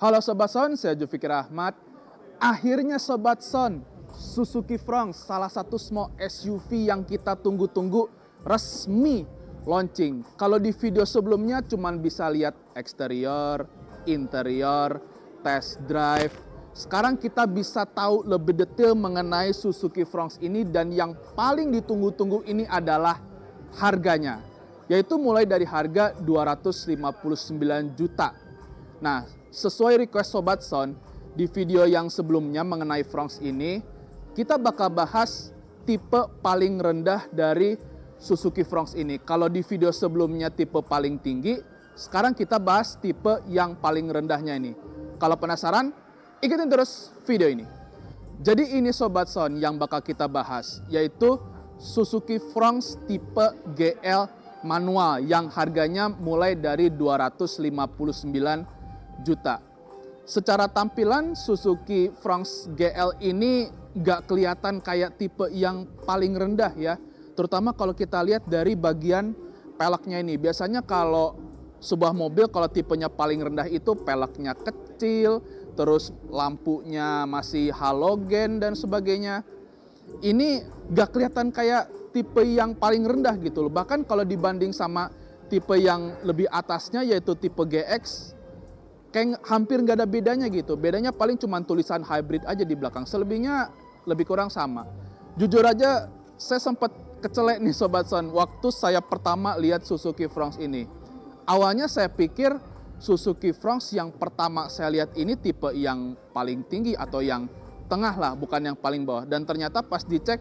Halo Sobat Son, saya Jufikir Ahmad. Akhirnya Sobat Son, Suzuki Fronx, salah satu small SUV yang kita tunggu-tunggu resmi launching. Kalau di video sebelumnya cuman bisa lihat eksterior, interior, test drive. Sekarang kita bisa tahu lebih detail mengenai Suzuki Fronx ini, dan yang paling ditunggu-tunggu ini adalah harganya. Yaitu mulai dari harga 259 juta. Nah, sesuai request Sobat Son, di video yang sebelumnya mengenai Fronx ini, kita bakal bahas tipe paling rendah dari Suzuki Fronx ini. Kalau di video sebelumnya tipe paling tinggi, sekarang kita bahas tipe yang paling rendahnya ini. Kalau penasaran, ikutin terus video ini. Jadi ini Sobat Son yang bakal kita bahas, yaitu Suzuki Fronx tipe GL manual yang harganya mulai dari 259 juta. Secara tampilan Suzuki Fronx GL ini nggak kelihatan kayak tipe yang paling rendah ya. Terutama kalau kita lihat dari bagian peleknya ini. Biasanya kalau sebuah mobil kalau tipenya paling rendah itu peleknya kecil, terus lampunya masih halogen dan sebagainya. Ini nggak kelihatan kayak tipe yang paling rendah gitu loh. Bahkan kalau dibanding sama tipe yang lebih atasnya yaitu tipe GX, kayak hampir nggak ada bedanya gitu. Bedanya paling cuma tulisan hybrid aja di belakang. Selebihnya lebih kurang sama. Jujur aja saya sempat kecelek nih Sobat Son waktu saya pertama lihat Suzuki Fronx ini. Awalnya saya pikir Suzuki Fronx yang pertama saya lihat ini tipe yang paling tinggi atau yang tengah lah, bukan yang paling bawah. Dan ternyata pas dicek,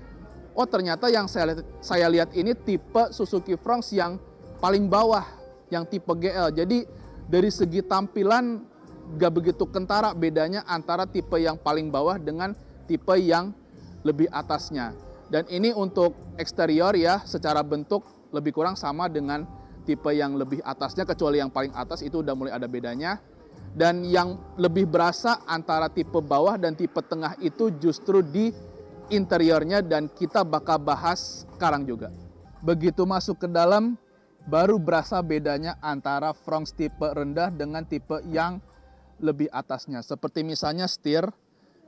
oh ternyata yang saya lihat ini tipe Suzuki Fronx yang paling bawah, yang tipe GL. Jadi dari segi tampilan gak begitu kentara bedanya antara tipe yang paling bawah dengan tipe yang lebih atasnya. Dan ini untuk eksterior ya, secara bentuk lebih kurang sama dengan tipe yang lebih atasnya, kecuali yang paling atas itu udah mulai ada bedanya. Dan yang lebih berasa antara tipe bawah dan tipe tengah itu justru di interiornya, dan kita bakal bahas sekarang juga. Begitu masuk ke dalam, baru berasa bedanya antara Fronx tipe rendah dengan tipe yang lebih atasnya. Seperti misalnya setir,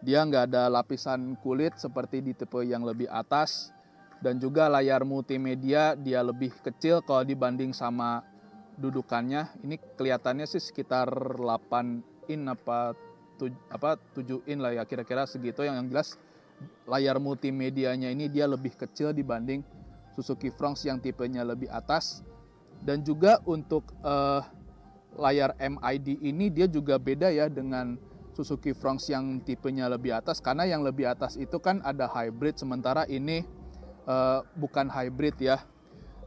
dia nggak ada lapisan kulit seperti di tipe yang lebih atas. Dan juga layar multimedia dia lebih kecil kalau dibanding sama dudukannya. Ini kelihatannya sih sekitar 8 in apa 7 in lah ya, kira-kira segitu. Yang jelas layar multimedianya ini dia lebih kecil dibanding Suzuki Fronx yang tipenya lebih atas. Dan juga untuk layar MID ini dia juga beda ya dengan Suzuki Fronx yang tipenya lebih atas, karena yang lebih atas itu kan ada hybrid, sementara ini bukan hybrid ya.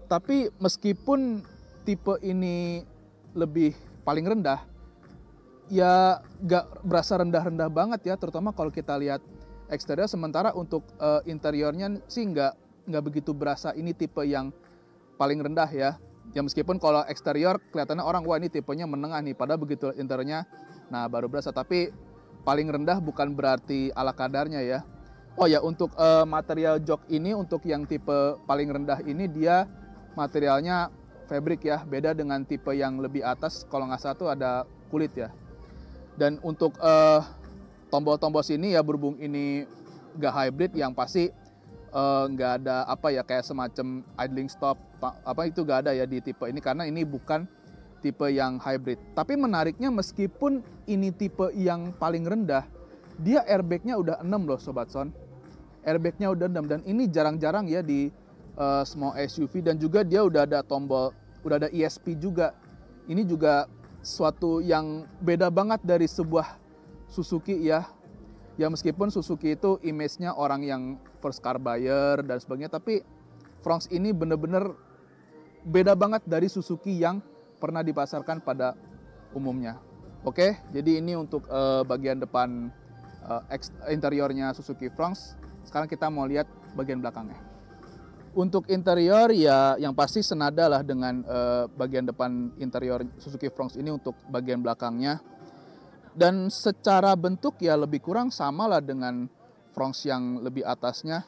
Tapi meskipun tipe ini lebih paling rendah, ya gak berasa rendah-rendah banget ya, terutama kalau kita lihat eksterior. Sementara untuk interiornya sih nggak begitu berasa ini tipe yang paling rendah ya. Ya meskipun kalau eksterior kelihatannya orang, wah ini tipenya menengah nih, padahal begitu interiornya, nah baru berasa. Tapi paling rendah bukan berarti ala kadarnya ya. Oh ya, untuk material jok ini, untuk yang tipe paling rendah ini dia materialnya fabric ya, beda dengan tipe yang lebih atas, kalau nggak salah tuh ada kulit ya. Dan untuk tombol-tombol sini ya, berhubung ini nggak hybrid, yang pasti nggak ada apa ya, kayak semacam idling stop apa itu nggak ada ya di tipe ini, karena ini bukan tipe yang hybrid. Tapi menariknya, meskipun ini tipe yang paling rendah, dia airbagnya udah 6 loh Sobat Son. Airbagnya udah 6, dan ini jarang-jarang ya di small SUV. Dan juga dia udah ada tombol, udah ada ESP juga. Ini juga suatu yang beda banget dari sebuah Suzuki ya. Ya meskipun Suzuki itu image-nya orang yang first car buyer dan sebagainya, tapi Fronx ini bener-bener beda banget dari Suzuki yang pernah dipasarkan pada umumnya. Oke, jadi ini untuk bagian depan interiornya Suzuki Fronx. Sekarang kita mau lihat bagian belakangnya. Untuk interior ya yang pasti senada lah dengan bagian depan interior Suzuki Fronx ini untuk bagian belakangnya. Dan secara bentuk ya lebih kurang sama lah dengan Fronx yang lebih atasnya.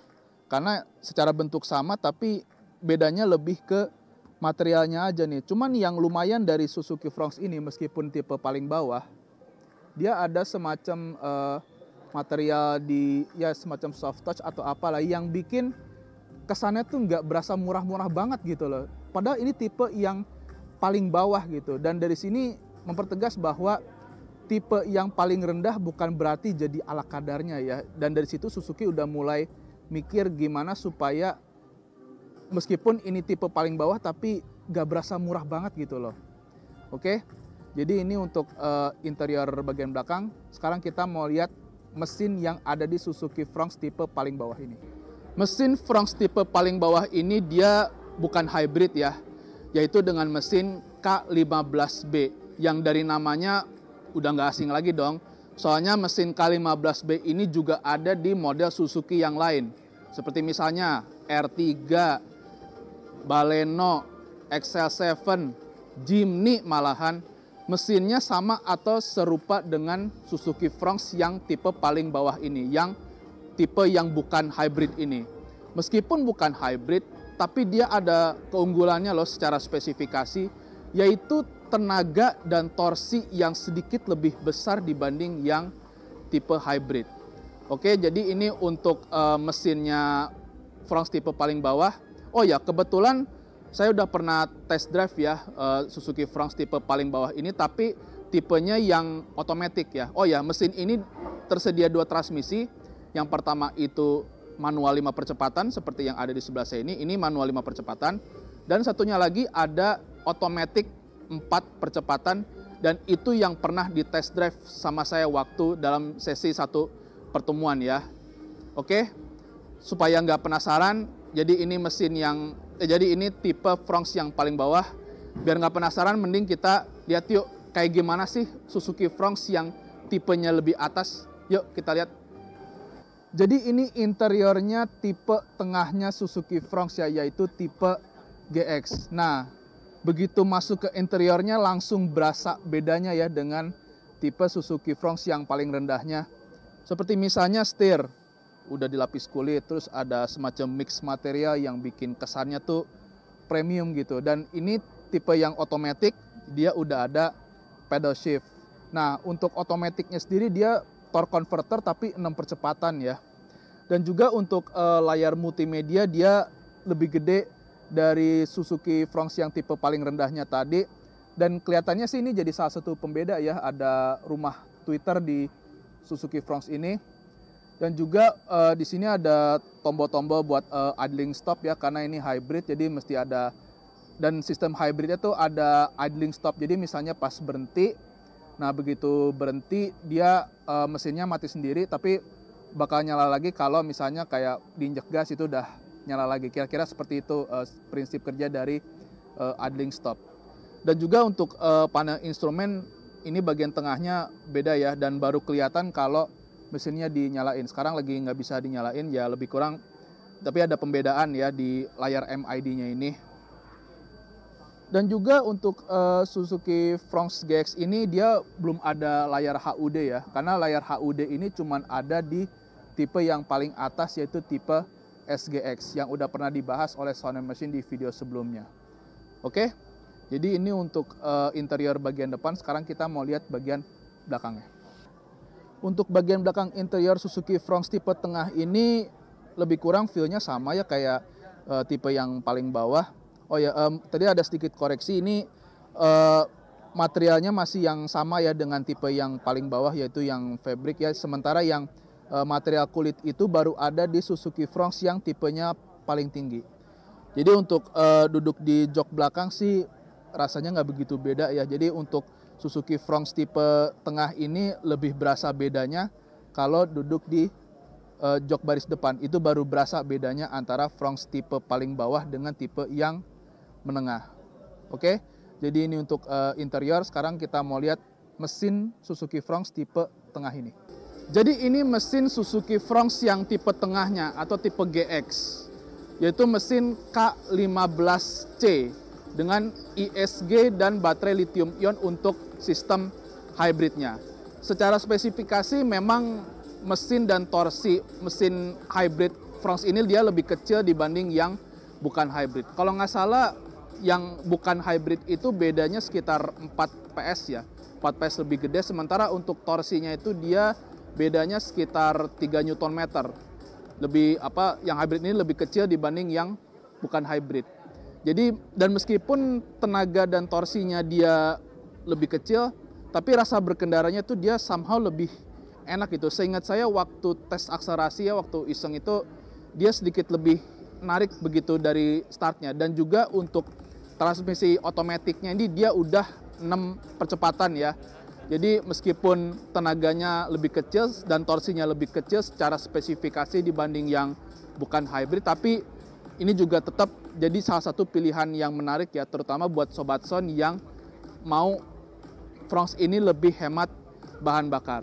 Karena secara bentuk sama, tapi bedanya lebih ke materialnya aja nih. Cuman yang lumayan dari Suzuki Fronx ini, meskipun tipe paling bawah, dia ada semacam material di ya semacam soft touch atau apalah yang bikin kesannya tuh nggak berasa murah-murah banget gitu loh. Padahal ini tipe yang paling bawah gitu. Dan dari sini mempertegas bahwa tipe yang paling rendah bukan berarti jadi ala kadarnya ya. Dan dari situ Suzuki udah mulai mikir gimana supaya meskipun ini tipe paling bawah tapi nggak berasa murah banget gitu loh. Oke, jadi ini untuk interior bagian belakang. Sekarang kita mau lihat mesin yang ada di Suzuki Fronx tipe paling bawah ini. Mesin Fronx tipe paling bawah ini dia bukan hybrid ya, yaitu dengan mesin K15B yang dari namanya udah nggak asing lagi dong. Soalnya mesin K15B ini juga ada di model Suzuki yang lain. Seperti misalnya R3, Baleno, XL7, Jimny malahan. Mesinnya sama atau serupa dengan Suzuki Fronx yang tipe paling bawah ini, yang tipe yang bukan hybrid ini. Meskipun bukan hybrid, tapi dia ada keunggulannya loh secara spesifikasi, yaitu tenaga dan torsi yang sedikit lebih besar dibanding yang tipe hybrid. Oke, jadi ini untuk mesinnya Fronx tipe paling bawah. Oh ya, kebetulan saya udah pernah test drive ya Suzuki Fronx tipe paling bawah ini, tapi tipenya yang otomatis ya. Oh ya, mesin ini tersedia 2 transmisi. Yang pertama itu manual 5 percepatan seperti yang ada di sebelah saya ini manual 5 percepatan. Dan satunya lagi ada otomatis 4 percepatan, dan itu yang pernah di test drive sama saya waktu dalam sesi 1 pertemuan ya. Oke, supaya nggak penasaran, jadi ini mesin yang jadi ini tipe Fronx yang paling bawah. Biar nggak penasaran, mending kita lihat yuk kayak gimana sih Suzuki Fronx yang tipenya lebih atas. Yuk kita lihat. Jadi ini interiornya tipe tengahnya Suzuki Fronx ya, yaitu tipe GX. Nah, begitu masuk ke interiornya langsung berasa bedanya ya dengan tipe Suzuki Fronx yang paling rendahnya. Seperti misalnya setir, udah dilapis kulit, terus ada semacam mix material yang bikin kesannya tuh premium gitu. Dan ini tipe yang otomatis, dia udah ada pedal shift. Nah, untuk otomatiknya sendiri dia torque converter tapi 6 percepatan ya. Dan juga untuk layar multimedia dia lebih gede dari Suzuki Fronx yang tipe paling rendahnya tadi. Dan kelihatannya sih ini jadi salah satu pembeda ya, ada rumah Twitter di Suzuki Fronx ini. Dan juga di sini ada tombol-tombol buat idling stop ya, karena ini hybrid jadi mesti ada. Dan sistem hybridnya tuh ada idling stop, jadi misalnya pas berhenti, nah begitu berhenti dia mesinnya mati sendiri, tapi bakal nyala lagi kalau misalnya kayak diinjek gas itu udah nyala lagi. Kira-kira seperti itu prinsip kerja dari idling stop. Dan juga untuk panel instrumen ini bagian tengahnya beda ya, dan baru kelihatan kalau mesinnya dinyalain. Sekarang lagi nggak bisa dinyalain ya, lebih kurang. Tapi ada pembedaan ya di layar MID-nya ini. Dan juga untuk Suzuki Fronx GX ini dia belum ada layar HUD ya. Karena layar HUD ini cuma ada di tipe yang paling atas, yaitu tipe SGX yang udah pernah dibahas oleh Sound & Machine di video sebelumnya. Oke, jadi ini untuk interior bagian depan. Sekarang kita mau lihat bagian belakangnya. Untuk bagian belakang interior Suzuki Fronx tipe tengah ini lebih kurang feel-nya sama ya kayak tipe yang paling bawah. Oh ya, tadi ada sedikit koreksi, ini materialnya masih yang sama ya dengan tipe yang paling bawah, yaitu yang fabric ya. Sementara yang material kulit itu baru ada di Suzuki Fronx yang tipenya paling tinggi. Jadi untuk duduk di jok belakang sih rasanya nggak begitu beda ya. Jadi untuk Suzuki Fronx tipe tengah ini lebih berasa bedanya kalau duduk di jok baris depan. Itu baru berasa bedanya antara Fronx tipe paling bawah dengan tipe yang menengah. Oke, jadi ini untuk interior. Sekarang kita mau lihat mesin Suzuki Fronx tipe tengah ini. Jadi ini mesin Suzuki Fronx yang tipe tengahnya atau tipe GX, yaitu mesin K15C dengan ISG dan baterai lithium ion untuk sistem hybridnya. Secara spesifikasi memang mesin dan torsi mesin hybrid Fronx ini dia lebih kecil dibanding yang bukan hybrid. Kalau nggak salah yang bukan hybrid itu bedanya sekitar 4 PS ya. 4 PS lebih gede, sementara untuk torsinya itu dia bedanya sekitar 3 Nm. Lebih yang hybrid ini lebih kecil dibanding yang bukan hybrid. Jadi dan meskipun tenaga dan torsinya dia lebih kecil, tapi rasa berkendaranya tuh dia somehow lebih enak gitu. Seingat saya waktu tes akselerasi ya, waktu iseng itu dia sedikit lebih menarik begitu dari startnya. Dan juga untuk transmisi otomatiknya ini dia udah 6 percepatan ya. Jadi meskipun tenaganya lebih kecil dan torsinya lebih kecil secara spesifikasi dibanding yang bukan hybrid, tapi ini juga tetap jadi salah satu pilihan yang menarik ya, terutama buat Sobat Son yang mau Fronx ini lebih hemat bahan bakar.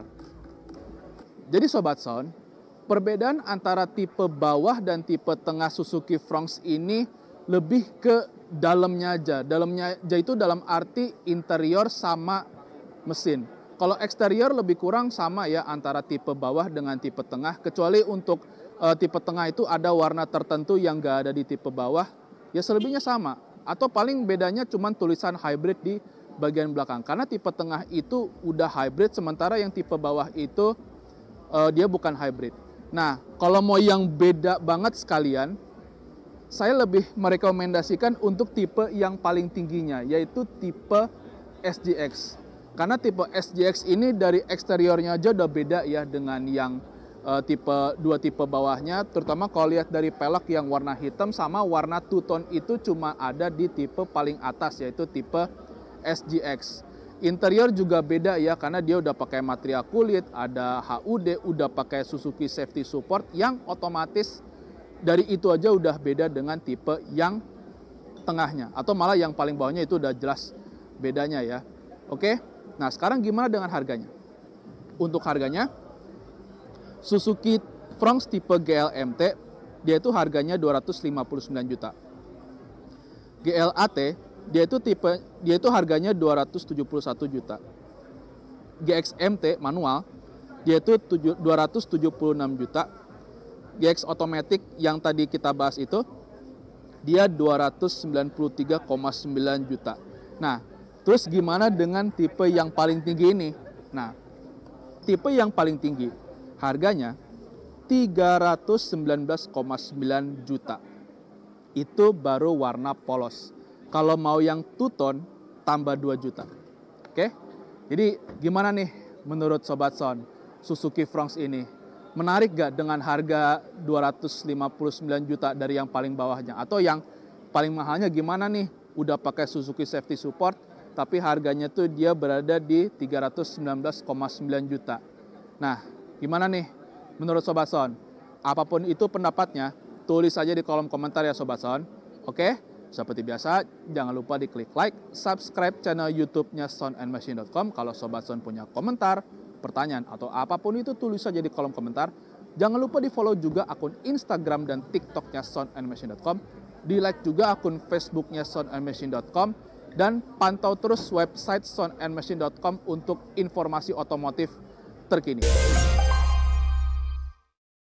Jadi Sobat Son, perbedaan antara tipe bawah dan tipe tengah Suzuki Fronx ini lebih ke dalamnya aja. Dalamnya aja itu dalam arti interior sama mesin. Kalau eksterior lebih kurang sama ya antara tipe bawah dengan tipe tengah, kecuali untuk tipe tengah itu ada warna tertentu yang nggak ada di tipe bawah, ya selebihnya sama. Atau paling bedanya cuma tulisan hybrid di bagian belakang. Karena tipe tengah itu udah hybrid, sementara yang tipe bawah itu dia bukan hybrid. Nah, kalau mau yang beda banget sekalian, saya lebih merekomendasikan untuk tipe yang paling tingginya, yaitu tipe SGX. Karena tipe SGX ini dari eksteriornya aja udah beda ya dengan yang dua tipe bawahnya, terutama kalau lihat dari pelek yang warna hitam sama warna two tone itu cuma ada di tipe paling atas, yaitu tipe SGX. Interior juga beda ya, karena dia udah pakai material kulit, ada HUD, udah pakai Suzuki Safety Support yang otomatis dari itu aja udah beda dengan tipe yang tengahnya, atau malah yang paling bawahnya itu udah jelas bedanya ya. Oke, nah sekarang gimana dengan harganya? Untuk harganya, Suzuki Fronx tipe GLMT, dia itu harganya 259 juta. GLAT, dia itu harganya 271 juta. GXMT manual, dia itu 276 juta. GX Automatic yang tadi kita bahas itu, dia 293,9 juta. Nah, terus gimana dengan tipe yang paling tinggi ini? Nah, tipe yang paling tinggi harganya 319,9 juta. Itu baru warna polos. Kalau mau yang two tone tambah 2 juta. Oke? Jadi gimana nih menurut Sobat Son Suzuki Fronx ini? Menarik gak dengan harga 259 juta dari yang paling bawahnya? Atau yang paling mahalnya gimana nih? Udah pakai Suzuki Safety Support, tapi harganya tuh dia berada di 319,9 juta. Nah, gimana nih menurut Sobat Son? Apapun itu pendapatnya, tulis aja di kolom komentar ya Sobat Son. Oke? Seperti biasa, jangan lupa diklik like, subscribe channel YouTube-nya soundandmachine.com. Kalau Sobat Son punya komentar, pertanyaan, atau apapun itu tulis saja di kolom komentar. Jangan lupa di follow juga akun Instagram dan TikTok-nya soundandmachine.com. Di like juga akun Facebook-nya soundandmachine.com. Dan pantau terus website soundandmachine.com untuk informasi otomotif terkini.